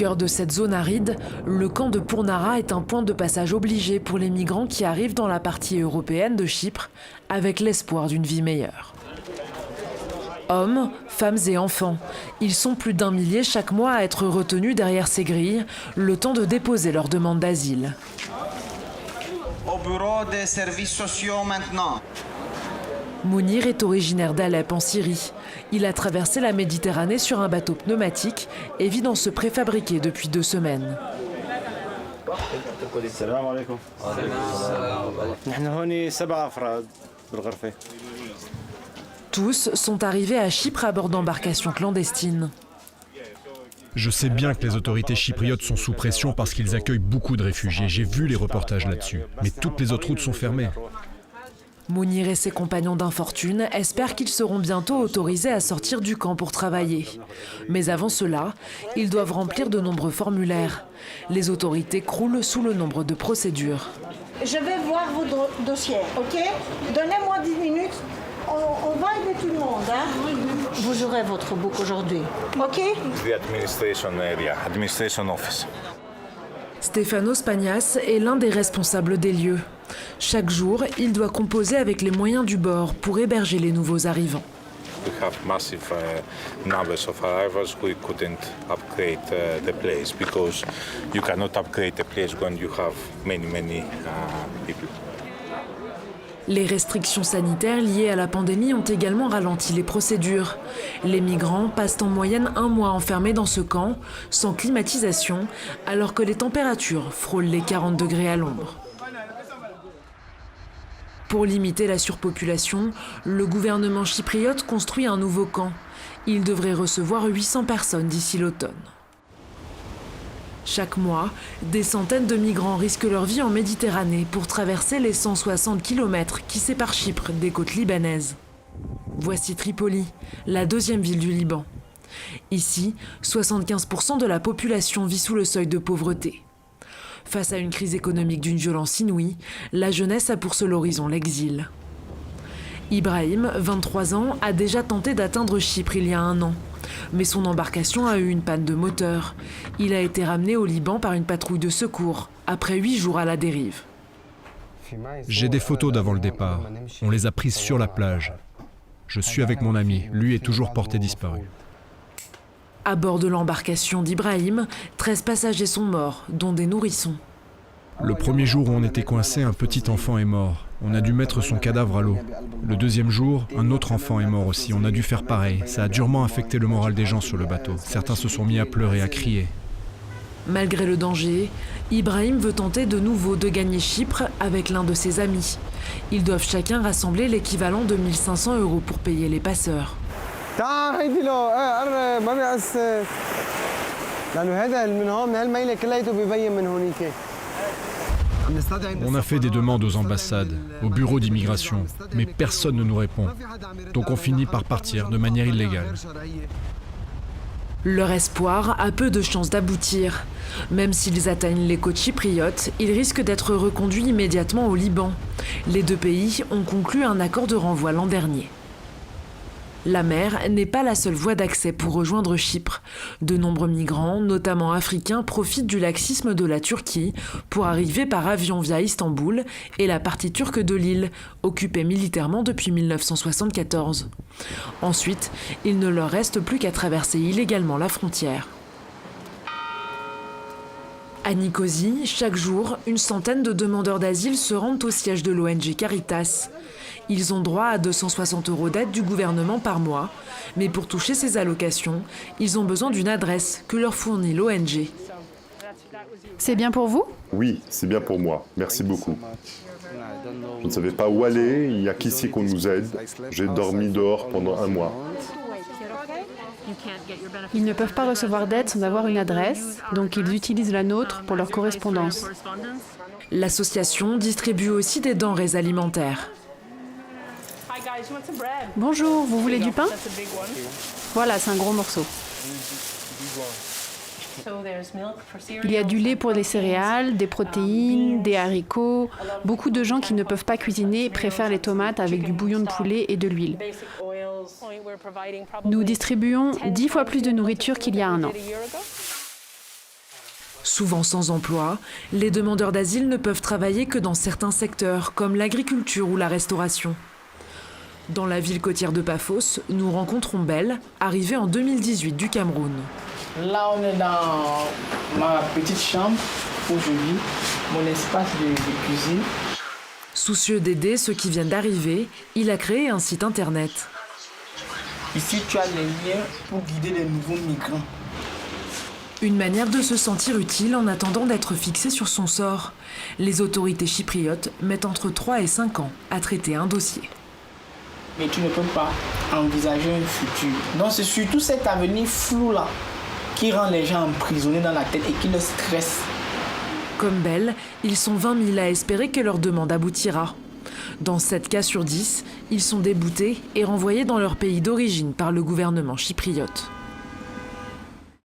cœur de cette zone aride, le camp de Pournara est un point de passage obligé pour les migrants qui arrivent dans la partie européenne de Chypre avec l'espoir d'une vie meilleure. Hommes, femmes et enfants, ils sont plus d'1 millier chaque mois à être retenus derrière ces grilles, le temps de déposer leur demande d'asile. Au bureau des services sociaux maintenant. Mounir est originaire d'Alep en Syrie. Il a traversé la Méditerranée sur un bateau pneumatique et vit dans ce préfabriqué depuis 2 semaines. Tous sont arrivés à Chypre à bord d'embarcations clandestines. Je sais bien que les autorités chypriotes sont sous pression parce qu'ils accueillent beaucoup de réfugiés. J'ai vu les reportages là-dessus. Mais toutes les autres routes sont fermées. Mounir et ses compagnons d'infortune espèrent qu'ils seront bientôt autorisés à sortir du camp pour travailler. Mais avant cela, ils doivent remplir de nombreux formulaires. Les autorités croulent sous le nombre de procédures. Je vais voir vos dossiers, ok? Donnez-moi 10 minutes. On va aider tout le monde. Hein? Vous aurez votre book aujourd'hui, ok? The administration area, administration office. Stefanos Pagnas est l'un des responsables des lieux. Chaque jour, il doit composer avec les moyens du bord pour héberger les nouveaux arrivants. We have massive numbers of arrivals. We couldn't upgrade the place because you cannot upgrade the place when you have many people. Les restrictions sanitaires liées à la pandémie ont également ralenti les procédures. Les migrants passent en moyenne 1 mois enfermés dans ce camp, sans climatisation, alors que les températures frôlent les 40 degrés à l'ombre. Pour limiter la surpopulation, le gouvernement chypriote construit un nouveau camp. Il devrait recevoir 800 personnes d'ici l'automne. Chaque mois, des centaines de migrants risquent leur vie en Méditerranée pour traverser les 160 km qui séparent Chypre des côtes libanaises. Voici Tripoli, la 2e ville du Liban. Ici, 75% de la population vit sous le seuil de pauvreté. Face à une crise économique d'une violence inouïe, la jeunesse a pour seul horizon l'exil. Ibrahim, 23 ans, a déjà tenté d'atteindre Chypre il y a 1 an. Mais son embarcation a eu une panne de moteur. Il a été ramené au Liban par une patrouille de secours, après 8 jours à la dérive. J'ai des photos d'avant le départ. On les a prises sur la plage. Je suis avec mon ami. Lui est toujours porté disparu. À bord de l'embarcation d'Ibrahim, 13 passagers sont morts, dont des nourrissons. Le premier jour où on était coincé, un petit enfant est mort. On a dû mettre son cadavre à l'eau. Le 2e jour, un autre enfant est mort aussi. On a dû faire pareil. Ça a durement affecté le moral des gens sur le bateau. Certains se sont mis à pleurer, à crier. Malgré le danger, Ibrahim veut tenter de nouveau de gagner Chypre avec l'un de ses amis. Ils doivent chacun rassembler l'équivalent de 1 500 € pour payer les passeurs. On a fait des demandes aux ambassades, au bureau d'immigration, mais personne ne nous répond. Donc on finit par partir de manière illégale. Leur espoir a peu de chances d'aboutir. Même s'ils atteignent les côtes chypriotes, ils risquent d'être reconduits immédiatement au Liban. Les 2 pays ont conclu un accord de renvoi l'an dernier. La mer n'est pas la seule voie d'accès pour rejoindre Chypre. De nombreux migrants, notamment africains, profitent du laxisme de la Turquie pour arriver par avion via Istanbul et la partie turque de l'île, occupée militairement depuis 1974. Ensuite, il ne leur reste plus qu'à traverser illégalement la frontière. À Nicosie, chaque jour, une centaine de demandeurs d'asile se rendent au siège de l'ONG Caritas. Ils ont droit à 260 € d'aide du gouvernement par mois, mais pour toucher ces allocations, ils ont besoin d'une adresse que leur fournit l'ONG. C'est bien pour vous? Oui, c'est bien pour moi. Merci beaucoup. Je ne savais pas où aller, il n'y a qu'ici qu'on nous aide. J'ai dormi dehors pendant 1 mois. Ils ne peuvent pas recevoir d'aide sans avoir une adresse, donc ils utilisent la nôtre pour leur correspondance. L'association distribue aussi des denrées alimentaires. Bonjour, vous voulez du pain? Voilà, c'est un gros morceau. Il y a du lait pour les céréales, des protéines, des haricots. Beaucoup de gens qui ne peuvent pas cuisiner préfèrent les tomates avec du bouillon de poulet et de l'huile. Nous distribuons 10 fois plus de nourriture qu'il y a 1 an. Souvent sans emploi, les demandeurs d'asile ne peuvent travailler que dans certains secteurs, comme l'agriculture ou la restauration. Dans la ville côtière de Paphos, nous rencontrons Belle, arrivée en 2018 du Cameroun. Là, on est dans ma petite chambre où je vis, mon espace de cuisine. Soucieux d'aider ceux qui viennent d'arriver, il a créé un site internet. Ici, tu as les liens pour guider les nouveaux migrants. Une manière de se sentir utile en attendant d'être fixé sur son sort. Les autorités chypriotes mettent entre 3 et 5 ans à traiter un dossier. Mais tu ne peux pas envisager un futur. Donc c'est surtout cet avenir flou-là qui rend les gens emprisonnés dans la tête et qui les stresse. Comme Belle, ils sont 20 000 à espérer que leur demande aboutira. Dans 7 cas sur 10, ils sont déboutés et renvoyés dans leur pays d'origine par le gouvernement chypriote.